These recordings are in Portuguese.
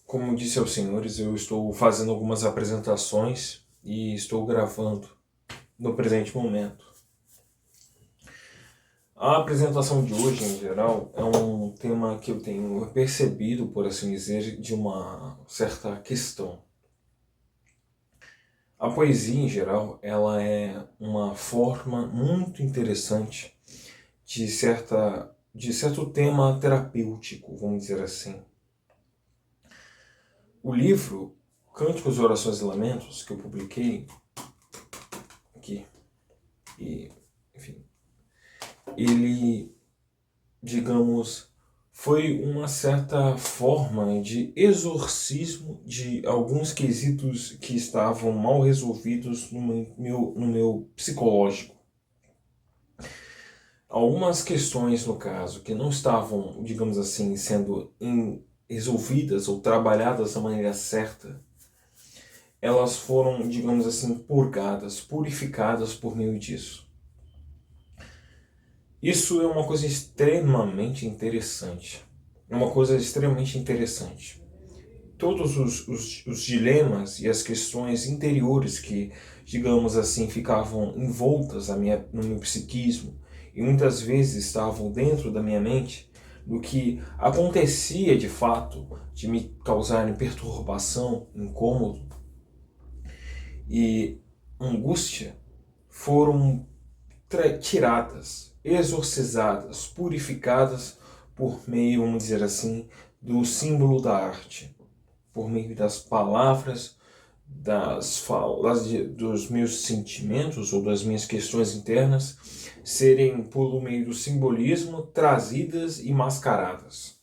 Como disse aos senhores, eu estou fazendo algumas apresentações e estou gravando no presente momento. A apresentação de hoje, em geral, é um tema que eu tenho percebido, por assim dizer, de uma certa questão. A poesia, em geral, ela é uma forma muito interessante de certo tema terapêutico, vamos dizer assim. O livro Cânticos, Orações e Lamentos, que eu publiquei aqui, e, enfim, ele, digamos, foi uma certa forma de exorcismo de alguns quesitos que estavam mal resolvidos no meu psicológico. Algumas questões, no caso, que não estavam, digamos assim, sendo resolvidas ou trabalhadas da maneira certa, elas foram, digamos assim, purgadas, purificadas por meio disso. Isso é uma coisa extremamente interessante. É uma coisa extremamente interessante. Todos os dilemas e as questões interiores que, digamos assim, ficavam envoltas no meu psiquismo e muitas vezes estavam dentro da minha mente, do que acontecia de fato de me causarem perturbação, incômodo e angústia, foram tiradas, exorcizadas, purificadas por meio, vamos dizer assim, do símbolo da arte, por meio das palavras, das falas, dos meus sentimentos ou das minhas questões internas serem, por meio do simbolismo, trazidas e mascaradas.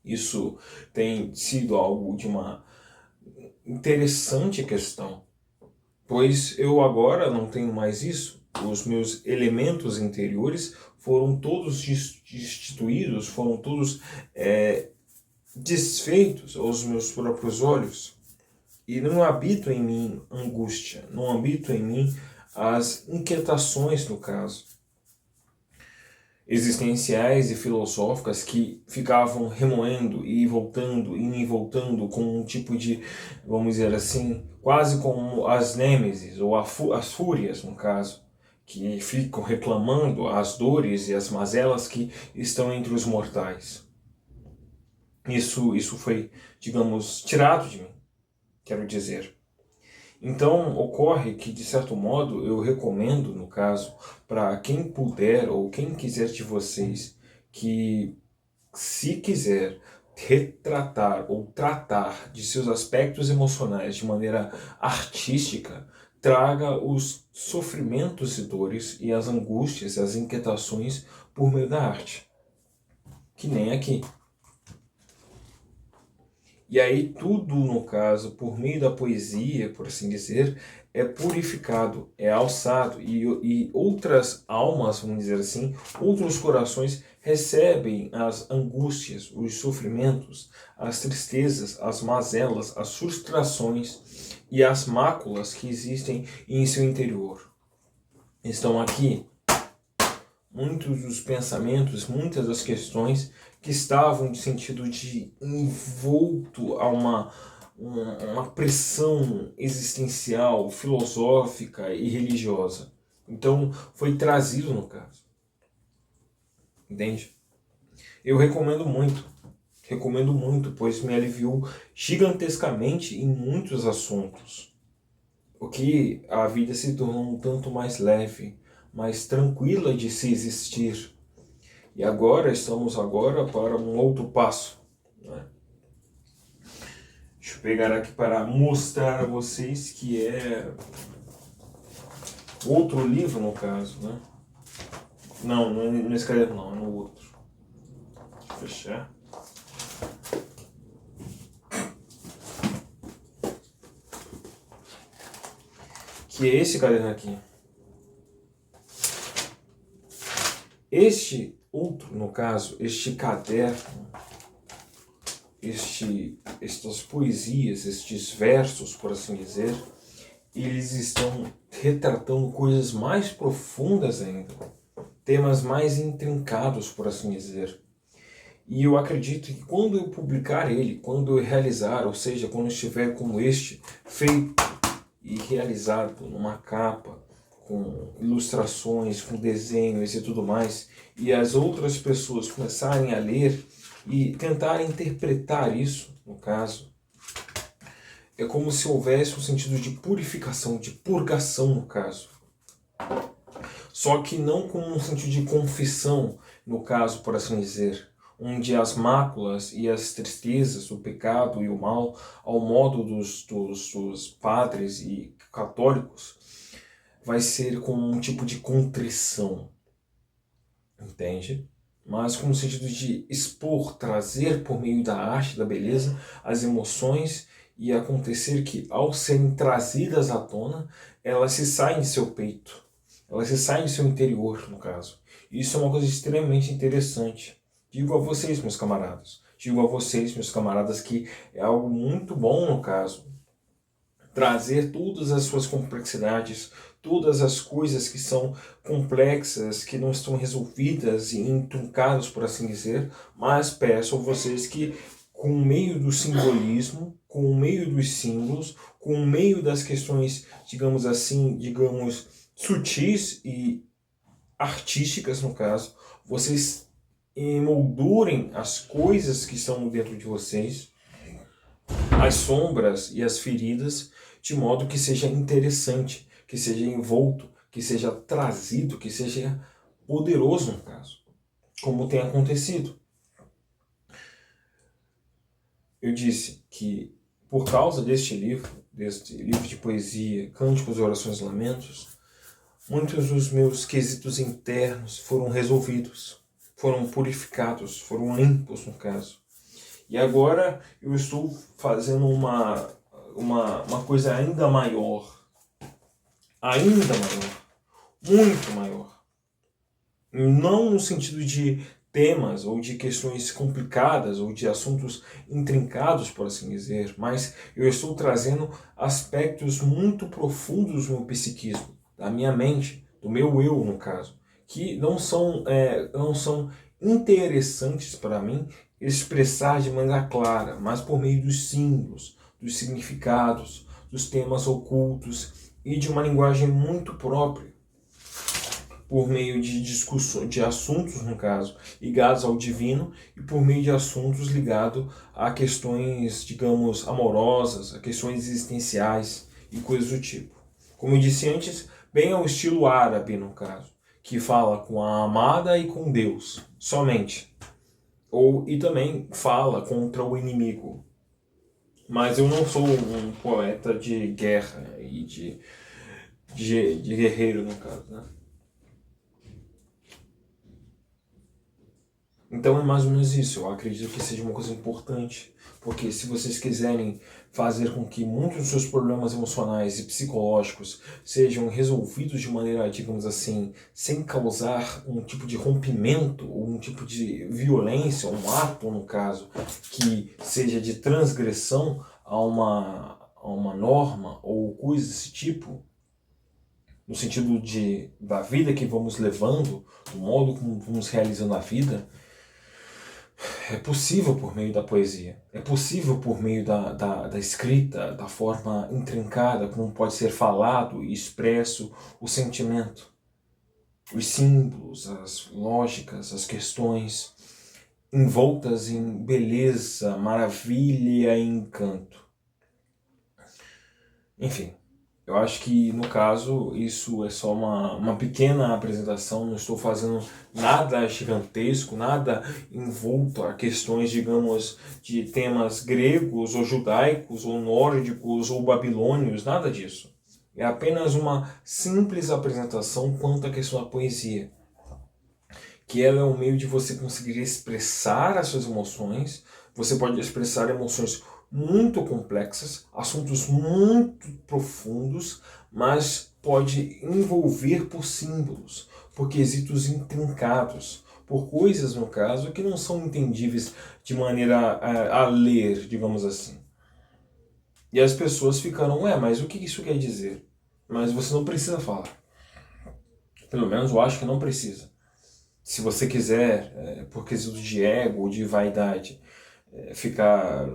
Isso tem sido algo de uma interessante questão, pois eu agora não tenho mais isso. Os meus elementos interiores foram todos destituídos, foram todos desfeitos aos meus próprios olhos. E não habito em mim angústia, não habito em mim as inquietações, no caso, existenciais e filosóficas que ficavam remoendo e voltando e voltando com um tipo de, vamos dizer assim, quase como as nêmesis ou as fúrias, no caso, que ficam reclamando as dores e as mazelas que estão entre os mortais. Isso foi, digamos, tirado de mim, quero dizer. Então, ocorre que, de certo modo, eu recomendo, no caso, para quem puder ou quem quiser de vocês, que, se quiser retratar ou tratar de seus aspectos emocionais de maneira artística, traga os sofrimentos e dores e as angústias, as inquietações por meio da arte. Que nem aqui. E aí tudo, no caso, por meio da poesia, por assim dizer, é purificado, é alçado e outras almas, vamos dizer assim, outros corações recebem as angústias, os sofrimentos, as tristezas, as mazelas, as frustrações e as máculas que existem em seu interior. Estão aqui muitos dos pensamentos, muitas das questões que estavam de sentido de envolto a uma pressão existencial, filosófica e religiosa. Então foi trazido no caso. Entende? Eu recomendo muito, pois me aliviou gigantescamente em muitos assuntos. O que a vida se tornou um tanto mais leve, mais tranquila de se existir. E agora estamos para um outro passo. Né? Deixa eu pegar aqui para mostrar a vocês que é outro livro, no caso. Né? Não é nesse caderno não, é no outro. Deixa eu fechar. Que é esse caderno aqui. Este outro, no caso, este caderno, estas poesias, estes versos, por assim dizer, eles estão retratando coisas mais profundas ainda, temas mais intrincados, por assim dizer. E eu acredito que quando eu publicar ele, quando eu realizar, ou seja, quando estiver como este, feito e realizado numa capa, com ilustrações, com desenhos e tudo mais, e as outras pessoas começarem a ler e tentarem interpretar isso, no caso, é como se houvesse um sentido de purificação, de purgação, no caso. Só que não como um sentido de confissão, no caso, por assim dizer, onde as máculas e as tristezas, o pecado e o mal, ao modo dos padres e católicos, vai ser como um tipo de contrição, entende? Mas com o sentido de expor, trazer por meio da arte, da beleza, as emoções e acontecer que, ao serem trazidas à tona, elas se saem de seu peito, elas se saem de seu interior, no caso. Isso é uma coisa extremamente interessante. Digo a vocês, meus camaradas, digo a vocês, meus camaradas, que é algo muito bom, no caso, trazer todas as suas complexidades, todas as coisas que são complexas, que não estão resolvidas e entruncadas, por assim dizer, mas peço a vocês que, com o meio do simbolismo, com o meio dos símbolos, com o meio das questões, digamos assim, sutis e artísticas, no caso, vocês emoldurem as coisas que estão dentro de vocês, as sombras e as feridas, de modo que seja interessante, que seja envolto, que seja trazido, que seja poderoso, no caso, como tem acontecido. Eu disse que, por causa deste livro de poesia, Cânticos, Orações e Lamentos, muitos dos meus quesitos internos foram resolvidos, foram purificados, foram limpos, no caso. E agora eu estou fazendo uma coisa ainda maior, muito maior. Não no sentido de temas ou de questões complicadas ou de assuntos intrincados, por assim dizer, mas eu estou trazendo aspectos muito profundos do meu psiquismo, da minha mente, do meu eu, no caso, que não são interessantes para mim expressar de maneira clara, mas por meio dos símbolos, dos significados, dos temas ocultos e de uma linguagem muito própria, por meio de discussões, de assuntos, no caso, ligados ao divino e por meio de assuntos ligados a questões, digamos, amorosas, a questões existenciais e coisas do tipo. Como eu disse antes, bem ao estilo árabe, no caso, que fala com a amada e com Deus, somente. E também fala contra o inimigo. Mas eu não sou um poeta de guerra e de guerreiro, no caso, né? Então é mais ou menos isso. Eu acredito que seja uma coisa importante, porque se vocês quiserem fazer com que muitos dos seus problemas emocionais e psicológicos sejam resolvidos de maneira, digamos assim, sem causar um tipo de rompimento ou um tipo de violência, um ato, no caso, que seja de transgressão a uma norma ou coisa desse tipo, no sentido da vida que vamos levando, do modo como vamos realizando a vida, é possível por meio da poesia, é possível por meio da escrita, da forma intrincada como pode ser falado e expresso o sentimento, os símbolos, as lógicas, as questões envoltas em beleza, maravilha e encanto. Enfim, eu acho que, no caso, isso é só uma pequena apresentação, não estou fazendo nada gigantesco, nada envolto a questões, digamos, de temas gregos, ou judaicos, ou nórdicos, ou babilônios, nada disso. É apenas uma simples apresentação quanto à questão da poesia, que ela é um meio de você conseguir expressar as suas emoções. Você pode expressar emoções muito complexas, assuntos muito profundos, mas pode envolver por símbolos, por quesitos intrincados, por coisas, no caso, que não são entendíveis de maneira a ler, digamos assim. E as pessoas ficaram, mas o que isso quer dizer? Mas você não precisa falar. Pelo menos eu acho que não precisa. Se você quiser, por quesito de ego ou de vaidade, ficar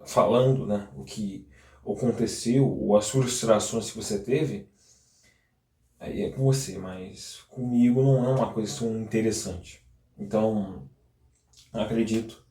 falando, né, o que aconteceu ou as frustrações que você teve, aí é com você, mas comigo não é uma coisa tão interessante. Então, acredito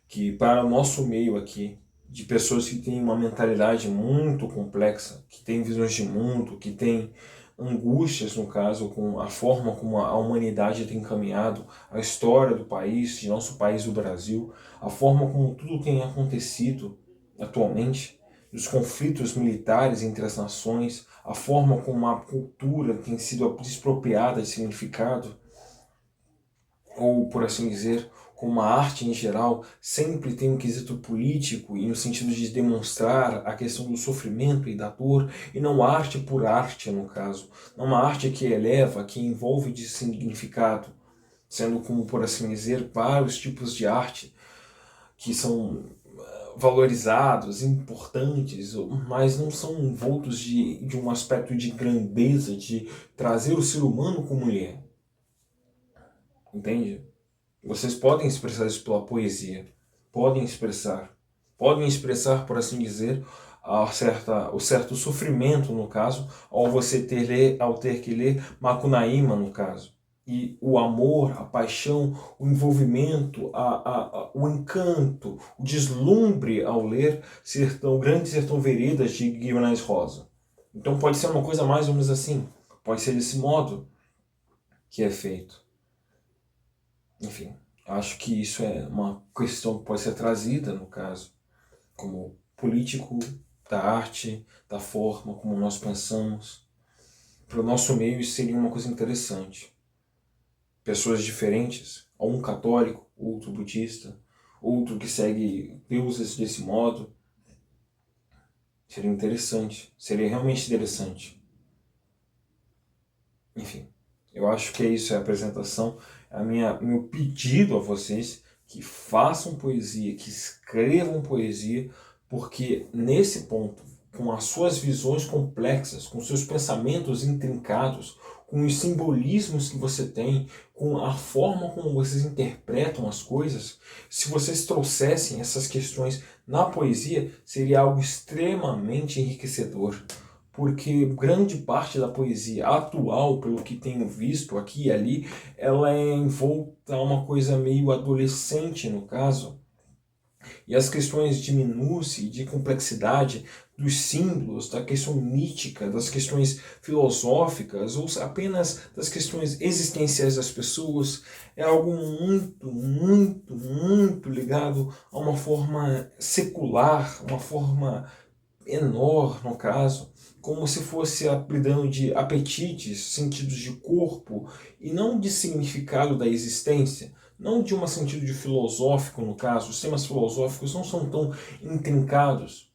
que para o nosso meio aqui, de pessoas que têm uma mentalidade muito complexa, que têm visões de mundo, que têm angústias, no caso, com a forma como a humanidade tem caminhado, a história do país, de nosso país, o Brasil, a forma como tudo tem acontecido atualmente, os conflitos militares entre as nações, a forma como a cultura tem sido expropriada de significado, ou por assim dizer, como a arte em geral sempre tem um quesito político e no sentido de demonstrar a questão do sofrimento e da dor, e não arte por arte, no caso. Não uma arte que eleva, que envolve de significado, sendo como, por assim dizer, vários tipos de arte que são valorizados, importantes, mas não são envoltos de um aspecto de grandeza, de trazer o ser humano como ele é. Entende? Vocês podem expressar isso pela poesia. Podem expressar. Podem expressar, por assim dizer, o certo sofrimento, no caso, ao ter que ler Macunaíma, no caso. E o amor, a paixão, o envolvimento, o encanto, o deslumbre ao ler Sertão, Grande Sertão Veredas de Guimarães Rosa. Então pode ser uma coisa mais ou menos assim. Pode ser desse modo que é feito. Enfim, acho que isso é uma questão que pode ser trazida, no caso, como político da arte, da forma como nós pensamos. Para o nosso meio isso seria uma coisa interessante. Pessoas diferentes, um católico, outro budista, outro que segue deuses desse modo. Seria interessante, seria realmente interessante. Enfim, eu acho que é isso, é a apresentação, meu pedido a vocês que façam poesia, que escrevam poesia, porque nesse ponto, com as suas visões complexas, com seus pensamentos intrincados, com os simbolismos que você tem, com a forma como vocês interpretam as coisas, se vocês trouxessem essas questões na poesia, seria algo extremamente enriquecedor, porque grande parte da poesia atual, pelo que tenho visto aqui e ali, ela é envolta a uma coisa meio adolescente, no caso. E as questões de minúcia e de complexidade dos símbolos, da questão mítica, das questões filosóficas, ou apenas das questões existenciais das pessoas, é algo muito, muito, muito ligado a uma forma secular, uma forma menor, no caso, como se fosse lidando de apetites, sentidos de corpo, e não de significado da existência, não de um sentido de filosófico, no caso. Os temas filosóficos não são tão intrincados,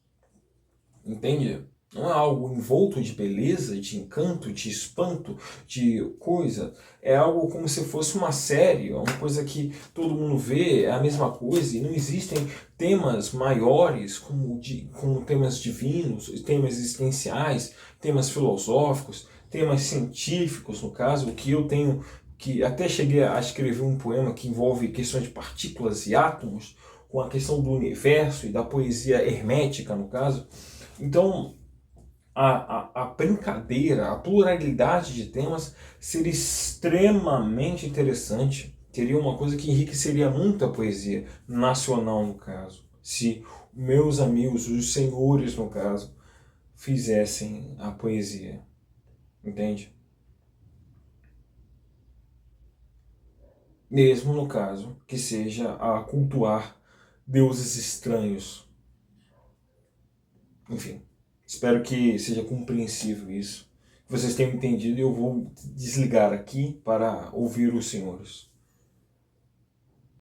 entende? Não é algo envolto de beleza, de encanto, de espanto, de coisa. É algo como se fosse uma série, uma coisa que todo mundo vê, é a mesma coisa, e não existem temas maiores como temas divinos, temas existenciais, temas filosóficos, temas científicos, no caso, o que eu tenho, que até cheguei a escrever um poema que envolve questões de partículas e átomos, com a questão do universo e da poesia hermética, no caso. Então, a brincadeira, a pluralidade de temas seria extremamente interessante. Teria uma coisa que enriqueceria muito a poesia nacional, no caso. Se meus amigos, os senhores, no caso, fizessem a poesia. Entende? Mesmo no caso que seja a cultuar deuses estranhos. Enfim, espero que seja compreensível isso. Que vocês tenham entendido e eu vou desligar aqui para ouvir os senhores.